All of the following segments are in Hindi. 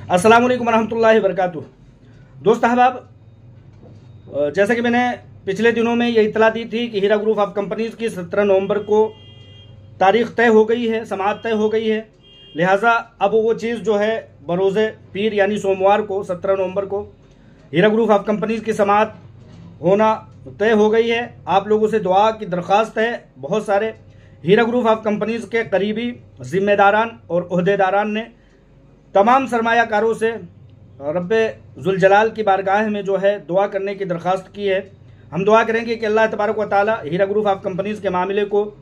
अस्सलाम वालेकुम वरहमतुल्लाहि वबरकातुह। दोस्त अहबाब, जैसे कि मैंने पिछले दिनों में ये इतला दी थी कि हीरा ग्रुप ऑफ कंपनीज़ की 17 नवंबर को तारीख तय हो गई है, समाअत तय हो गई है। लिहाजा अब वो चीज़ जो है बरोज़े पीर यानी सोमवार को 17 नवंबर को हीरा ग्रुप ऑफ कंपनीज़ की समाअत होना तय हो गई है। आप लोगों से दुआ की दरख्वास्त है। बहुत सारे हीरा ग्रुप ऑफ कंपनीज़ के करीबी ज़िम्मेदारान और ओहदेदारान ने तमाम सरमायाकारों से रब्बे ज़ुल जलाल की बारगाह में जो है दुआ करने की दरख्वास्त की है। हम दुआ करेंगे कि अल्लाह तबारक व तआला हीरा ग्रुप ऑफ कंपनीज़ के मामले को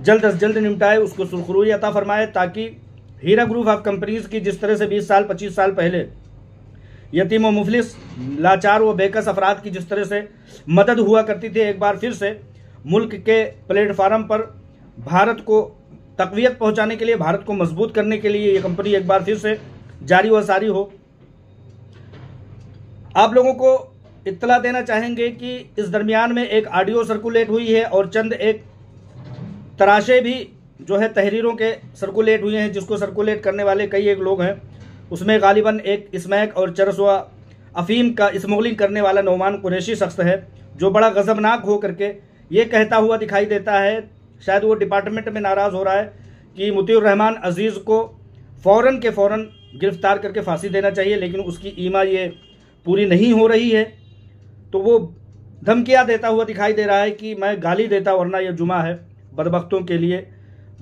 जल्द अज जल्द निपटाए, उसको सुरखरुई अता फरमाए, ताकि हीरा ग्रुप ऑफ कंपनीज़ की जिस तरह से 20 साल 25 साल पहले यतीम व मुफलिस लाचार व बेकस अफराद की जिस तरह से मदद हुआ करती थी, एक बार फिर से मुल्क के प्लेटफार्म पर भारत को तक़वियत पहुंचाने के लिए, भारत को मजबूत करने के लिए ये कंपनी एक बार फिर से जारी व सारी हो। आप लोगों को इत्तला देना चाहेंगे कि इस दरमियान में एक ऑडियो सर्कुलेट हुई है और चंद एक तराशे भी जो है तहरीरों के सर्कुलेट हुए हैं, जिसको सर्कुलेट करने वाले कई एक लोग हैं। उसमें गालिबन एक स्मैक और चरस व अफीम का स्मगलिंग करने वाला नौमान कुरैशी शख्स है, जो बड़ा गज़बनाक हो करके ये कहता हुआ दिखाई देता है, शायद वो डिपार्टमेंट में नाराज़ हो रहा है कि मुतीउर रहमान अजीज़ को फ़ौरन के फ़ौरन गिरफ़्तार करके फांसी देना चाहिए, लेकिन उसकी ईमा ये पूरी नहीं हो रही है। तो वो धमकियाँ देता हुआ दिखाई दे रहा है कि मैं गाली देता, वरना ये जुमा है। बदबख्तों के लिए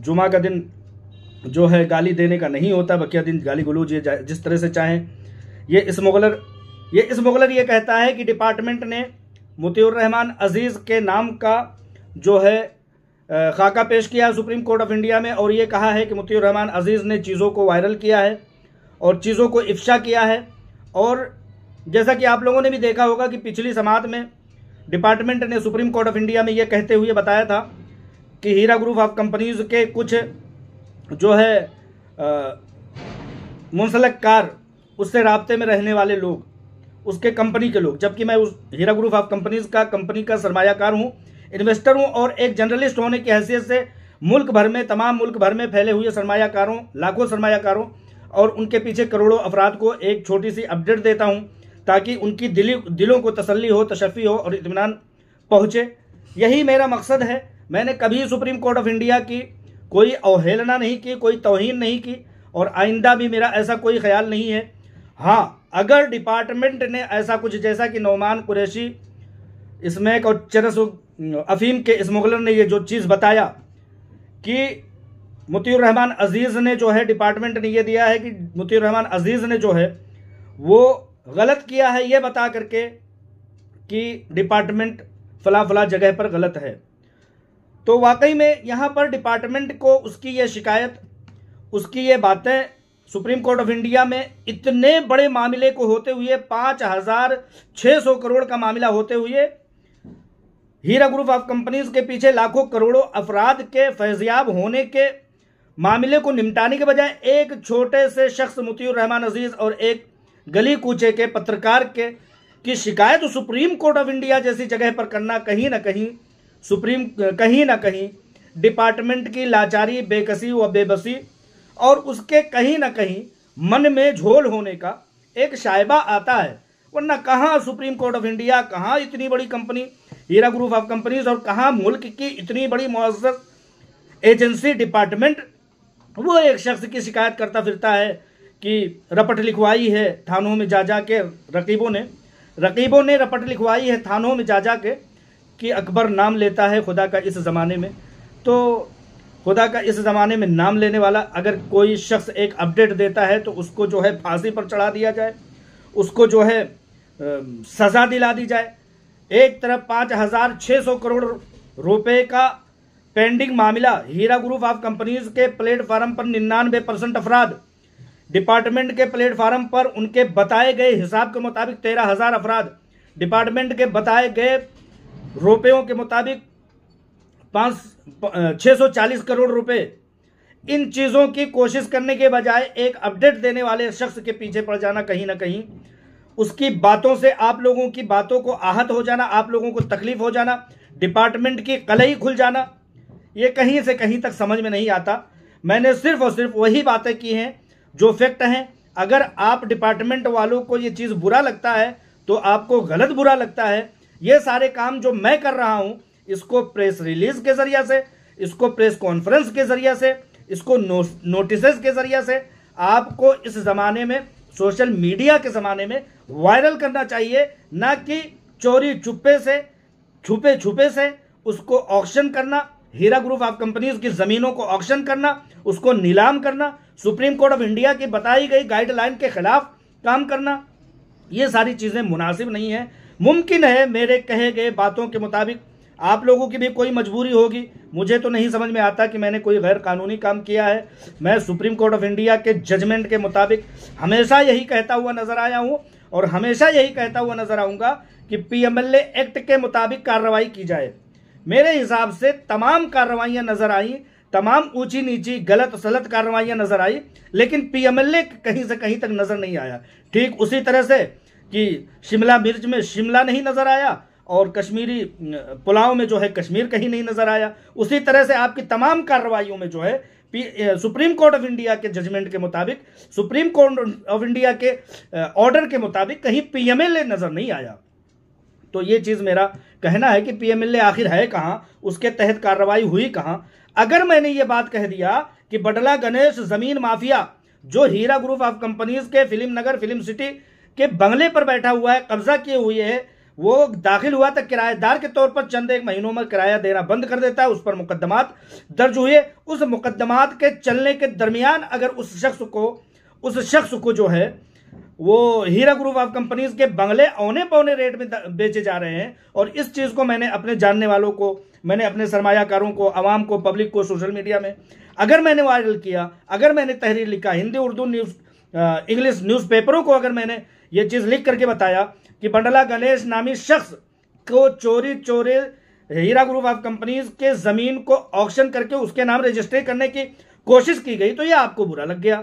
जुमा का दिन जो है गाली देने का नहीं होता, बकिया दिन गाली गलौज ये जिस तरह से चाहें। ये स्मगलर ये कहता है कि डिपार्टमेंट ने मुतीउर रहमान अजीज़ के नाम का जो है खाका पेश किया सुप्रीम कोर्ट ऑफ इंडिया में, और ये कहा है कि मुतीउर रहमान अजीज़ ने चीज़ों को वायरल किया है और चीज़ों को इफ्शा किया है। और जैसा कि आप लोगों ने भी देखा होगा कि पिछली समाअत में डिपार्टमेंट ने सुप्रीम कोर्ट ऑफ इंडिया में ये कहते हुए बताया था कि हीरा ग्रुप ऑफ कंपनीज़ के कुछ जो है मुंसलिक कार, उससे राब्ते में रहने वाले लोग, उसके कंपनी के लोग, जबकि मैं उस हीरा ग्रुप ऑफ कंपनीज़ का कंपनी का सरमायाकार हूँ, इन्वेस्टर हूँ और एक जर्नलिस्ट होने की हैसियत से मुल्क भर में, तमाम मुल्क भर में फैले हुए सरमायाकारों, लाखों सरमायाकारों और उनके पीछे करोड़ों अफराद को एक छोटी सी अपडेट देता हूँ, ताकि उनकी दिलों को तसल्ली हो, तशफ़ी हो और इत्मीनान पहुँचे। यही मेरा मकसद है। मैंने कभी सुप्रीम कोर्ट ऑफ इंडिया की कोई अवहेलना नहीं की, कोई तौहीन नहीं की, और आइंदा भी मेरा ऐसा कोई ख्याल नहीं है। हाँ, अगर डिपार्टमेंट ने ऐसा कुछ, जैसा कि नौमान कुरैशी स्मैक और चरस अफीम के स्मगलर ने ये जो चीज़ बताया कि मुतीउर रहमान अजीज़ ने जो है, डिपार्टमेंट ने ये दिया है कि मुतीउर रहमान अजीज़ ने जो है वो गलत किया है, ये बता करके कि डिपार्टमेंट फला फला जगह पर गलत है, तो वाकई में यहाँ पर डिपार्टमेंट को उसकी ये शिकायत, उसकी ये बातें सुप्रीम कोर्ट ऑफ इंडिया में इतने बड़े मामले को होते हुए, 5,600 करोड़ का मामला होते हुए, हीरा ग्रुप ऑफ कंपनीज के पीछे लाखों करोड़ों अफराद के फैज़याब होने के मामले को निपटाने के बजाय एक छोटे से शख्स मुतीउर रहमान अजीज़ और एक गली कूचे के पत्रकार की शिकायत सुप्रीम कोर्ट ऑफ इंडिया जैसी जगह पर करना, कहीं ना कहीं डिपार्टमेंट की लाचारी, बेकसी व बेबसी और उसके कहीं ना कहीं मन में झोल होने का एक शायबा आता है। वरना कहाँ सुप्रीम कोर्ट ऑफ इंडिया, कहाँ इतनी बड़ी company Heera group of companies, और कहाँ मुल्क की इतनी बड़ी मुअज़्ज़ज़ एजेंसी डिपार्टमेंट वो एक शख्स की शिकायत करता फिरता है कि रपट लिखवाई है थानों में जा के, रकीबों ने रपट लिखवाई है थानों में जा के कि अकबर नाम लेता है खुदा का इस ज़माने में। तो खुदा का इस ज़माने में नाम लेने वाला अगर कोई शख्स एक अपडेट देता है तो उसको जो है फांसी पर चढ़ा दिया जाए, उसको जो है सज़ा दिला दी जाए। एक तरफ 5,600 करोड़ रुपए का पेंडिंग मामला, हीरा ग्रुप ऑफ कंपनीज के प्लेटफार्म पर 99% अफराद, डिपार्टमेंट के प्लेटफार्म पर उनके बताए गए हिसाब के मुताबिक 13,000 अफराद, डिपार्टमेंट के बताए गए रुपयों के मुताबिक 640 करोड़ रुपए। इन चीज़ों की कोशिश करने के बजाय एक अपडेट देने वाले शख्स के पीछे पड़ जाना, कहीं ना कहीं उसकी बातों से आप लोगों की बातों को आहत हो जाना, आप लोगों को तकलीफ हो जाना, डिपार्टमेंट की कलई खुल जाना, ये कहीं से कहीं तक समझ में नहीं आता। मैंने सिर्फ और सिर्फ वही बातें की हैं जो फैक्ट हैं, अगर आप डिपार्टमेंट वालों को ये चीज़ बुरा लगता है तो आपको गलत बुरा लगता है। ये सारे काम जो मैं कर रहा हूं, इसको प्रेस रिलीज के जरिए से, इसको प्रेस कॉन्फ्रेंस के जरिए से, इसको नोटिस के जरिए से आपको इस ज़माने में, सोशल मीडिया के ज़माने में वायरल करना चाहिए, ना कि चोरी चुप्पे से, छुपे छुपे से उसको ऑक्शन करना, हीरा ग्रुप ऑफ कंपनीज की ज़मीनों को ऑक्शन करना, उसको नीलाम करना, सुप्रीम कोर्ट ऑफ इंडिया की बताई गई गाइडलाइन के खिलाफ काम करना। ये सारी चीज़ें मुनासिब नहीं है। मुमकिन है मेरे कहे गए बातों के मुताबिक आप लोगों की भी कोई मजबूरी होगी। मुझे तो नहीं समझ में आता कि मैंने कोई गैर कानूनी काम किया है। मैं सुप्रीम कोर्ट ऑफ इंडिया के जजमेंट के मुताबिक हमेशा यही कहता हुआ नजर आया हूं और हमेशा यही कहता हुआ नजर आऊंगा कि पीएमएलए एक्ट के मुताबिक कार्रवाई की जाए। मेरे हिसाब से तमाम कार्रवाइयां नजर आई, तमाम ऊंची नीची गलत सलत कार्रवाइयां नजर आई, लेकिन पीएमएलए कहीं से कहीं तक नजर नहीं आया। ठीक उसी तरह से कि शिमला मिर्च में शिमला नहीं नजर आया और कश्मीरी पुलाव में जो है कश्मीर कहीं नहीं नजर आया, उसी तरह से आपकी तमाम कार्रवाइयों में जो है सुप्रीम कोर्ट ऑफ इंडिया के जजमेंट के मुताबिक, सुप्रीम कोर्ट ऑफ इंडिया के ऑर्डर के मुताबिक कहीं पीएमएलए नजर नहीं आया। तो ये चीज़ मेरा कहना है कि पीएमएलए आखिर है कहाँ, उसके तहत कार्रवाई हुई कहाँ। अगर मैंने ये बात कह दिया कि बडला गणेश जमीन माफिया जो हीरा ग्रुप ऑफ कंपनीज के फिल्म नगर फिल्म सिटी के बंगले पर बैठा हुआ है, कब्जा किए हुए है, वो दाखिल हुआ तक किराएदार के तौर पर चंद एक महीनों में किराया देना बंद कर देता है, उस पर मुकदमात दर्ज हुए। उस मुकदमात के चलने के दरमियान अगर उस शख्स को जो है वो हीरा ग्रुप ऑफ कंपनीज के बंगले औने पौने रेट में बेचे जा रहे हैं, और इस चीज़ को मैंने अपने जानने वालों को, मैंने अपने सरमायाकारों को, आवाम को, पब्लिक को सोशल मीडिया में अगर मैंने वायरल किया, अगर मैंने तहरीर लिखा, हिंदी उर्दू न्यूज़ इंग्लिश न्यूज़पेपरों को अगर मैंने ये चीज़ लिख करके बताया कि बडला गणेश नामी शख्स को चोरी हीरा ग्रुप ऑफ कंपनीज के ज़मीन को ऑक्शन करके उसके नाम रजिस्ट्री करने की कोशिश की गई, तो ये आपको बुरा लग गया।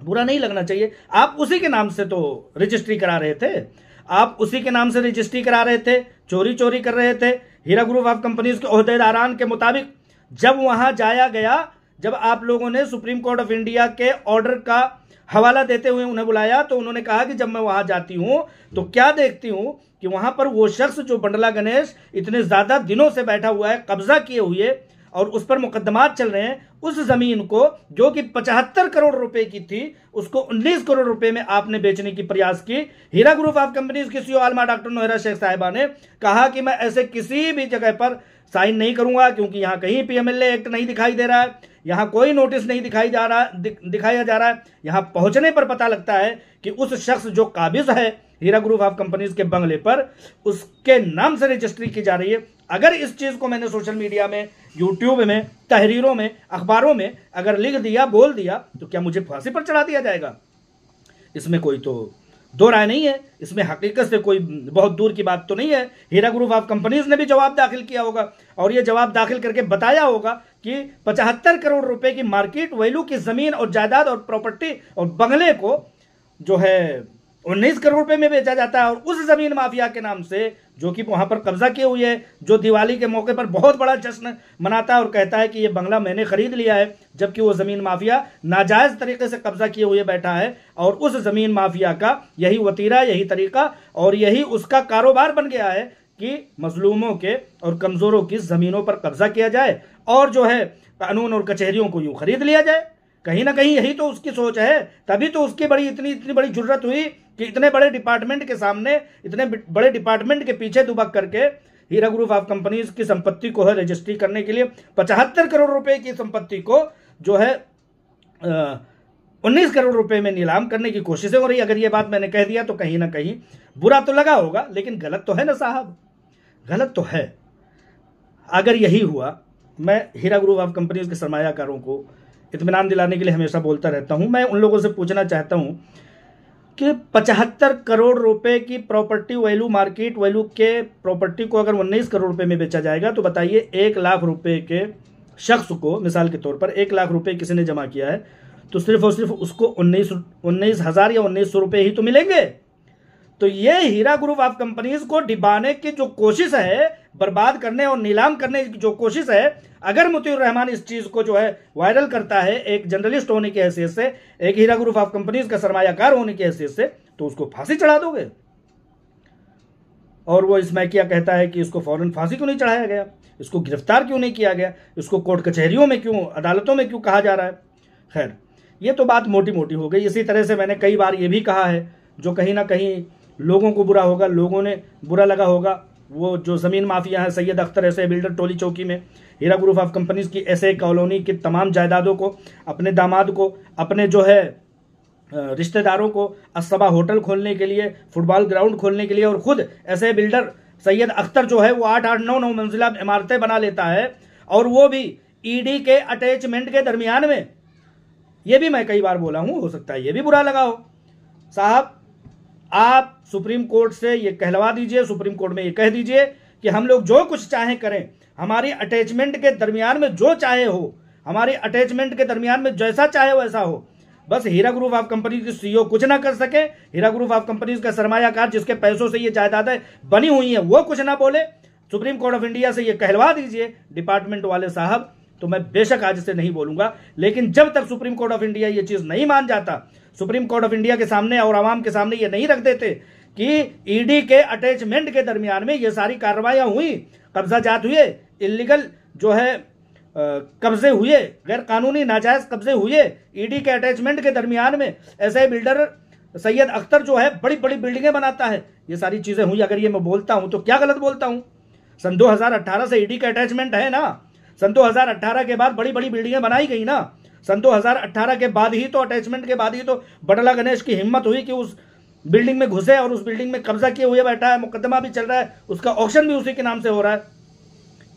बुरा नहीं लगना चाहिए। आप उसी के नाम से तो रजिस्ट्री करा रहे थे, आप उसी के नाम से रजिस्ट्री करा रहे थे, चोरी कर रहे थे। हीरा ग्रुप ऑफ कंपनीज के ओहदेदारान के मुताबिक जब वहां जाया गया, जब आप लोगों ने सुप्रीम कोर्ट ऑफ इंडिया के ऑर्डर का हवाला देते हुए उन्हें बुलाया, तो उन्होंने कहा कि जब मैं वहां जाती हूं तो क्या देखती हूं कि वहां पर वो शख्स जो बडला गणेश इतने ज्यादा दिनों से बैठा हुआ है, कब्जा किए हुए और उस पर मुकदमात चल रहे हैं, उस जमीन को जो कि 75 करोड़ रुपए की थी उसको 19 करोड़ रुपए में आपने बेचने की प्रयास की। हीरा ग्रुप ऑफ कंपनीज की सीईओ आलमा डॉक्टर नोहरा शेख साहिबा ने कहा कि मैं ऐसे किसी भी जगह पर साइन नहीं करूंगा, क्योंकि यहां कहीं पीएमएलए एक्ट नहीं दिखाई दे रहा है, यहां कोई नोटिस नहीं दिखाया जा रहा है। यहां पहुंचने पर पता लगता है कि उस शख्स जो काबिज है हीरा ग्रुप ऑफ कंपनीज के बंगले पर, उसके नाम से रजिस्ट्री की जा रही है। अगर इस चीज को मैंने सोशल मीडिया में, यूट्यूब में, तहरीरों में, अखबारों में अगर लिख दिया, बोल दिया, तो क्या मुझे फांसी पर चढ़ा दिया जाएगा? इसमें कोई तो दो राय नहीं है, इसमें हकीकत से कोई बहुत दूर की बात तो नहीं है। हीरा ग्रुप ऑफ कंपनीज ने भी जवाब दाखिल किया होगा और ये जवाब दाखिल करके बताया होगा कि 75 करोड़ रुपए की मार्केट वैल्यू की जमीन और जायदाद और प्रॉपर्टी और बंगले को जो है 19 करोड़ रुपए में बेचा जाता है, और उस जमीन माफिया के नाम से जो कि वहां पर कब्जा किए हुए है, जो दिवाली के मौके पर बहुत बड़ा जश्न मनाता है और कहता है कि ये बंगला मैंने खरीद लिया है, जबकि वो जमीन माफिया नाजायज तरीके से कब्जा किए हुए बैठा है। और उस जमीन माफिया का यही वतीरा, यही तरीका और यही उसका कारोबार बन गया है कि मजलूमों के और कमजोरों की जमीनों पर कब्जा किया जाए और जो है कानून और कचहरियों को यूं खरीद लिया जाए। कहीं ना कहीं यही तो उसकी सोच है, तभी तो उसकी इतनी बड़ी जुर्रत हुई कि इतने बड़े डिपार्टमेंट के सामने, इतने बड़े डिपार्टमेंट के पीछे दुबक करके हीरा ग्रुप ऑफ कंपनीज की संपत्ति को है रजिस्ट्री करने के लिए 75 करोड़ रुपए की संपत्ति को जो है 19 करोड़ रुपए में नीलाम करने की कोशिशें हो रही। अगर ये बात मैंने कह दिया तो कहीं ना कहीं बुरा तो लगा होगा, लेकिन गलत तो है ना साहब, गलत तो है। अगर यही हुआ, मैं हीरा ग्रुप ऑफ कंपनीज के सरमायाकारों को इत्मीनान दिलाने के लिए हमेशा बोलता रहता हूं, मैं उन लोगों से पूछना चाहता हूं कि 75 करोड़ रुपए की प्रॉपर्टी वैल्यू, मार्केट वैल्यू के प्रॉपर्टी को अगर 19 करोड़ रुपए में बेचा जाएगा, तो बताइए 1 लाख रुपए के शख्स को, मिसाल के तौर पर 1 लाख रुपए किसी ने जमा किया है, तो सिर्फ और सिर्फ उसको 19,000 या 1900 रुपए ही तो मिलेंगे। तो ये हीरा ग्रुप ऑफ कंपनीज को डिबाने की जो कोशिश है, बर्बाद करने और नीलाम करने की जो कोशिश है, अगर मुतीउर रहमान इस चीज को जो है वायरल करता है एक जर्नलिस्ट होने की हैसियत से, एक हीरा ग्रुप ऑफ कंपनीज का सरमायाकार होने की हैसियत से, तो उसको फांसी चढ़ा दोगे। और वो इसमैकिया कहता है कि इसको फौरन फांसी क्यों नहीं चढ़ाया गया, इसको गिरफ्तार क्यों नहीं किया गया, इसको कोर्ट कचहरियों में क्यों, अदालतों में क्यों कहा जा रहा है। खैर, ये तो बात मोटी मोटी हो गई। इसी तरह से मैंने कई बार ये भी कहा है, जो कहीं ना कहीं लोगों को बुरा होगा, लोगों ने बुरा लगा होगा, वो जो ज़मीन माफिया है सैयद अख्तर ऐसे बिल्डर टोली चौकी में हीरा ग्रुप ऑफ कंपनीज की ऐसे कॉलोनी की तमाम जायदादों को, अपने दामाद को, अपने जो है रिश्तेदारों को असबा होटल खोलने के लिए, फुटबॉल ग्राउंड खोलने के लिए, और खुद ऐसे बिल्डर सैयद अख्तर जो है वो 8-8, 9-9 मंजिला इमारतें बना लेता है, और वो भी ईडी के अटैचमेंट के दरमियान में। ये भी मैं कई बार बोला हूं, हो सकता है ये भी बुरा लगा हो। साहब, आप सुप्रीम कोर्ट से ये कहलवा दीजिए, सुप्रीम कोर्ट में ये कह दीजिए कि हम लोग जो कुछ चाहें करें, हमारी अटैचमेंट के दरमियान में जो चाहे हो, हमारी अटैचमेंट के दरमियान में जैसा चाहे वैसा हो, बस हीरा ग्रुप ऑफ कंपनी की सीईओ कुछ ना कर सके, हीरा ग्रुप ऑफ कंपनीज का सरमायाकार जिसके पैसों से ये जायदादें बनी हुई हैं वो कुछ ना बोले। सुप्रीम कोर्ट ऑफ इंडिया से ये कहलवा दीजिए डिपार्टमेंट वाले साहब, तो मैं बेशक आज से नहीं बोलूंगा। लेकिन जब तक सुप्रीम कोर्ट ऑफ इंडिया ये चीज नहीं मान जाता, सुप्रीम कोर्ट ऑफ इंडिया के सामने और आवाम के सामने ये नहीं रख देते कि ईडी के अटैचमेंट के दरमियान में ये सारी कार्रवाइयां हुई, कब्जा जात हुए, इलीगल जो है कब्जे हुए, गैर कानूनी नाजायज कब्जे हुए, ईडी के अटैचमेंट के दरमियान में ऐसे बिल्डर सैयद अख्तर जो है बड़ी बड़ी बिल्डिंगें बनाता है, ये सारी चीजें हुई। अगर ये मैं बोलता हूं तो क्या गलत बोलता हूं? सन 2018 से ईडी का अटैचमेंट है ना, सन 2018 के बाद बड़ी बड़ी बिल्डिंगें बनाई गई ना, सन 2018 के बाद ही तो, अटैचमेंट के बाद ही तो बडला गणेश की हिम्मत हुई कि उस बिल्डिंग में घुसे और उस बिल्डिंग में कब्जा किए हुए बैठा है, मुकदमा भी चल रहा है, उसका ऑक्शन भी उसी के नाम से हो रहा है।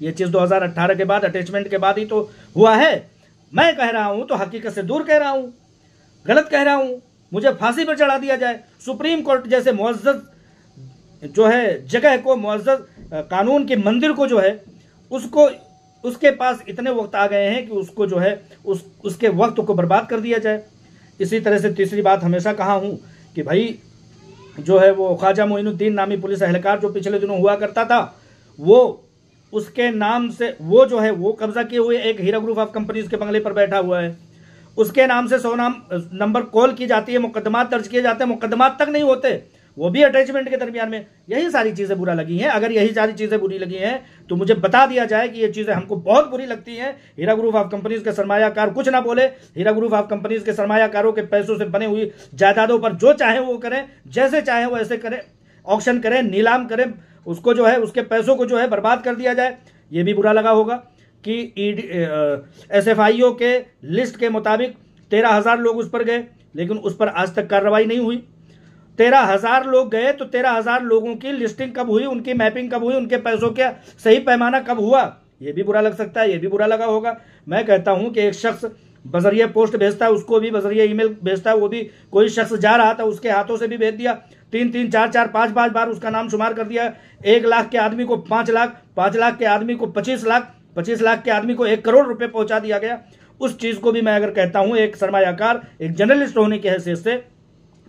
ये चीज 2018 के बाद, अटैचमेंट के बाद ही तो हुआ है। मैं कह रहा हूं तो हकीकत से दूर कह रहा हूं, गलत कह रहा हूं, मुझे फांसी पर चढ़ा दिया जाए। सुप्रीम कोर्ट जैसे मुअज़्ज़ज़ जो है जगह को, मुअज़्ज़ज़ कानून के मंदिर को जो है, उसको, उसके पास इतने वक्त आ गए हैं कि उसको जो है उसके वक्त को बर्बाद कर दिया जाए। इसी तरह से तीसरी बात हमेशा कहा हूं कि भाई जो है वो ख्वाजा मोइनुद्दीन नामी पुलिस एहलकार जो पिछले दिनों हुआ करता था, वो उसके नाम से वो जो है वो कब्जा किए हुए एक हीरा ग्रुप ऑफ कंपनीज के बंगले पर बैठा हुआ है, उसके नाम से 100 नंबर कॉल की जाती है, मुकदमात दर्ज किए जाते हैं, मुकदमात तक नहीं होते, वो भी अटैचमेंट के दरमियान में। यही सारी चीज़ें बुरा लगी हैं। अगर यही सारी चीज़ें बुरी लगी हैं तो मुझे बता दिया जाए कि ये चीज़ें हमको बहुत बुरी लगती हैं। हीरा ग्रुप ऑफ कंपनीज के सरमायाकार कुछ ना बोले, हीरा ग्रुप ऑफ कंपनीज के सरमायाकारों के पैसों से बने हुई जायदादों पर जो चाहे वो करें, जैसे चाहे वो ऐसे करें, ऑक्शन करें, नीलाम करें, उसको जो है उसके पैसों को जो है बर्बाद कर दिया जाए। ये भी बुरा लगा होगा कि SFIO के लिस्ट के मुताबिक 13,000 लोग उस पर गए, लेकिन उस पर आज तक कार्रवाई नहीं हुई। 13,000 लोग गए तो 13,000 लोगों की लिस्टिंग कब हुई, उनकी मैपिंग कब हुई, उनके पैसों का सही पैमाना कब हुआ, ये भी बुरा लग सकता है, ये भी बुरा लगा होगा। मैं कहता हूं कि एक शख्स बजरिया पोस्ट भेजता है, उसको भी बजरिया ईमेल भेजता है, वो भी कोई शख्स जा रहा था उसके हाथों से भी भेज दिया, 3-3, 4-4, 5-5 बार उसका नाम शुमार कर दिया। 1 लाख के आदमी को 5 लाख, 5 लाख के आदमी को 25 लाख, 25 लाख के आदमी को 1 करोड़ रुपए पहुंचा दिया गया। उस चीज को भी मैं अगर कहता हूं एक सरमायाकार, एक जर्नलिस्ट होने की हैसियत से,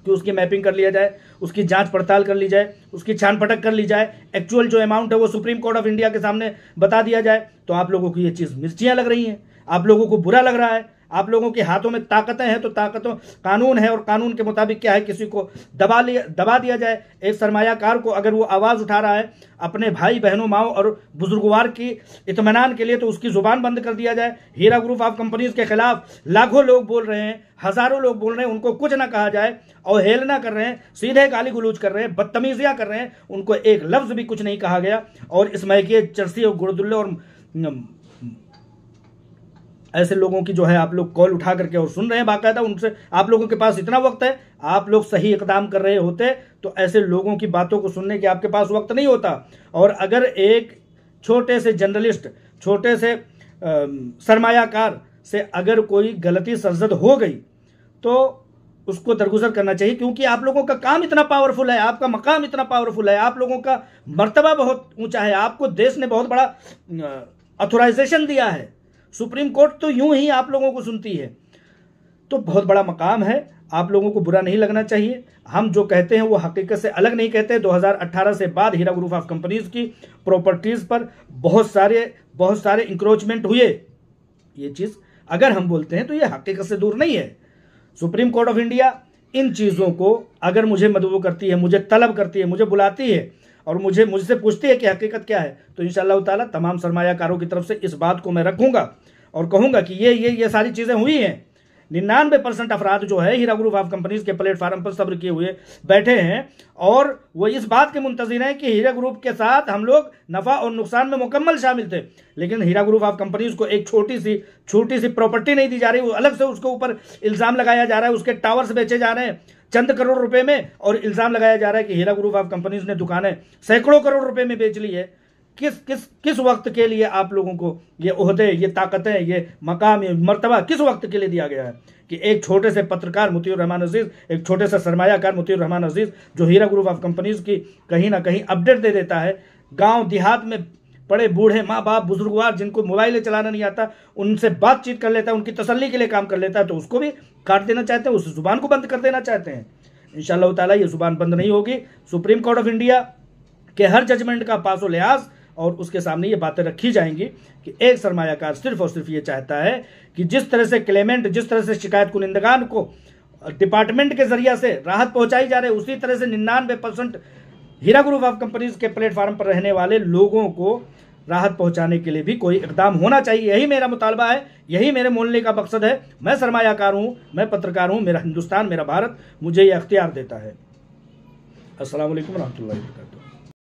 कि उसकी मैपिंग कर लिया जाए, उसकी जांच पड़ताल कर ली जाए, उसकी छान पटक कर ली जाए, एक्चुअल जो अमाउंट है वो सुप्रीम कोर्ट ऑफ इंडिया के सामने बता दिया जाए, तो आप लोगों को ये चीज़ मिर्चियाँ लग रही हैं, आप लोगों को बुरा लग रहा है। आप लोगों के हाथों में ताकतें हैं तो ताकतों, कानून है और कानून के मुताबिक क्या है, किसी को दबा दिया जाए। एक सरमायाकार को अगर वो आवाज़ उठा रहा है अपने भाई बहनों, माओ और बुजुर्गवार की इत्मीनान के लिए, तो उसकी जुबान बंद कर दिया जाए। हीरा ग्रुप ऑफ कंपनीज के खिलाफ लाखों लोग बोल रहे हैं, हजारों लोग बोल रहे हैं, उनको कुछ ना कहा जाए, अवहेलना कर रहे हैं, सीधे गाली गलौज कर रहे हैं, बदतमीजियां कर रहे हैं, उनको एक लफ्ज भी कुछ नहीं कहा गया। और इस महके चरसी और गुरदुल्ले और ऐसे लोगों की जो है आप लोग कॉल उठा करके और सुन रहे हैं बाकायदा, उनसे आप लोगों के पास इतना वक्त है, आप लोग सही इकदाम कर रहे होते तो ऐसे लोगों की बातों को सुनने के आपके पास वक्त नहीं होता। और अगर एक छोटे से जर्नलिस्ट, छोटे से सरमायाकार से अगर कोई गलती सरजद हो गई तो उसको दरगुजर करना चाहिए, क्योंकि आप लोगों का काम इतना पावरफुल है, आपका मकाम इतना पावरफुल है, आप लोगों का मर्तबा बहुत ऊंचा है, आपको देश ने बहुत बड़ा ऑथोराइजेशन दिया है। सुप्रीम कोर्ट तो यूं ही आप लोगों को सुनती है। तो बहुत बड़ा मकाम है, आप लोगों को बुरा नहीं लगना चाहिए। हम जो कहते हैं वो हकीकत से अलग नहीं कहते। 2018 से बाद हीरा ग्रुप ऑफ कंपनीज की प्रॉपर्टीज पर बहुत सारे इंक्रोचमेंट हुए। ये चीज़ अगर हम बोलते हैं तो ये हकीकत से दूर नहीं है। Supreme court of India in चीज़ों को अगर मुझे मदबू करती है, मुझे तलब करती है, मुझे बुलाती है और मुझसे पूछती है कि हकीकत क्या है, तो इंशाअल्लाह ताला तमाम सरमायाकारों की तरफ से इस बात को मैं रखूंगा और कहूंगा कि ये सारी चीज़ें हुई हैं। 99% अफराद जो है हीरा ग्रुप ऑफ कंपनीज के प्लेटफार्म पर सब्र किए हुए बैठे हैं और वो इस बात के मुंतज़िर हैं कि हीरा ग्रुप के साथ हम लोग नफ़ा और नुकसान में मुकम्मल शामिल थे, लेकिन हीरा ग्रुप ऑफ कंपनीज को एक छोटी सी प्रॉपर्टी नहीं दी जा रही, वो अलग से उसके ऊपर इल्ज़ाम लगाया जा रहा है, उसके टावर्स बेचे जा रहे हैं चंद करोड़ रुपए में, और इल्ज़ाम लगाया जा रहा है कि हीरा ग्रुप ऑफ कंपनीज ने दुकानें सैकड़ों करोड़ रुपए में बेच ली है। किस वक्त के लिए आप लोगों को ये ओहदे, ये ताकतें, ये मकाम, ये मर्तबा किस वक्त के लिए दिया गया है कि एक छोटे से पत्रकार मुतीउर रहमान अजीज, एक छोटे से सरमायाकार मुतीउर रहमान अजीज जो हीरा ग्रुप ऑफ कंपनीज की कहीं ना कहीं अपडेट दे देता है, गांव देहात में पड़े बूढ़े माँ बाप बुजुर्गवार जिनको मोबाइल चलाना नहीं आता उनसे बातचीत कर लेता है, उनकी तसल्ली के लिए काम कर लेता है, तो उसको भी काट देना चाहते हैं, उस जुबान को बंद कर देना चाहते हैं। इंशाअल्लाह ताला ये जुबान बंद नहीं होगी। सुप्रीम कोर्ट ऑफ इंडिया के हर जजमेंट का पासो लिहाज और उसके सामने ये बातें रखी जाएंगी कि एक सरमायाकार सिर्फ और सिर्फ ये चाहता है कि जिस तरह से क्लेमेंट, जिस तरह से शिकायत कुनिंदगान को डिपार्टमेंट के जरिए से राहत पहुंचाई जा रही है, उसी तरह से 99% हीरा ग्रुप ऑफ कंपनीज के प्लेटफार्म पर रहने वाले लोगों को राहत पहुंचाने के लिए भी कोई इकदाम होना चाहिए। यही मेरा मुतालबा है, यही मेरे मोहल्ले का मकसद है। मैं सरमायाकार हूँ, मैं पत्रकार हूँ, मेरा हिंदुस्तान, मेरा भारत मुझे यह अख्तियार देता है। अस्सलाम वालेकुम रहमतुल्लाहि व बरकातहू।